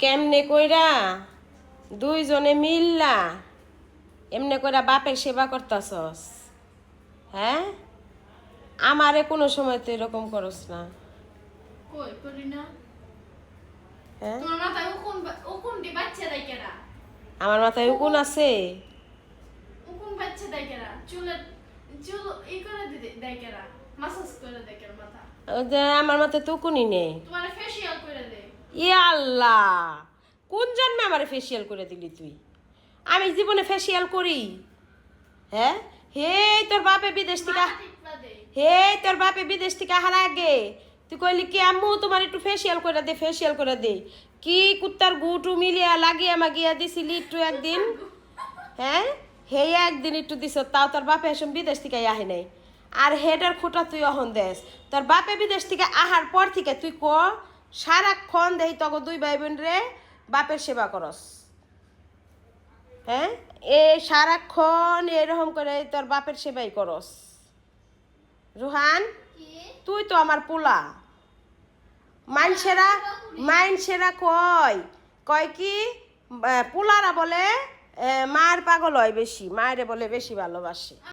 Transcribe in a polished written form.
কেমনে কইরা দুইজনে মিললা এমনে কইরা বাপের সেবা করতাছস? হ্যাঁ, আমারে কোনো সময় তো এরকম করস না। কই করি না? হ্যাঁ, তোমার মাথায় উকুন দি বাচ্চা দেয় কেডা? আমার মাথায় উকুন আছে? উকুন বাচ্চা দেয় কেডা? চুল ই করে দেয় কেডা? মাসাজ করে দেয় কেডা মাথা? ওই যে আমার মাথায় তো উকুনই নেই। তোমার ফেসিয়াল করে দেয়। ইয়া আল্লাহ, কোন জন্মে আমার ফেসিয়াল করে দিলি তুই? আমি জীবনে ফেসিয়াল করি? হ্যাঁ, হে তোর বাপে বিদেশ থেকে মাথা টিপা দেয়। হে তোর বাপে বিদেশ থেকে আহার আগে তুই কইলি কি আম্মু তোমার একটু ফেসিয়াল করে দে, ফেসিয়াল করে দে। কি কুত্তার গুটু মিলিয়া লাগিয়া মাগিয়া দিছিলি একটু একদিন? হ্যাঁ, হে একদিন একটু দিছ, তাও তোর বাপে এসব বিদেশ থেকে আহে নাই। আর হেডার খুঁটা তুই অহন দেস। তোর বাপে বিদেশ থেকে আহার পর থেকে তুই সারাক্ষণ দেই তখন দুই ভাই বোন রে বাপের সেবা করস। হ্যাঁ, এই সারাক্ষণ এরকম করে তোর বাপের সেবাই করস। রুহান, কি? তুই তো আমার পোলা। মাইনসেরা কয় কয় কি পোলারা বলে মায়ের পাগল হয় বেশি, মায়েরে বলে বেশি ভালোবাসে।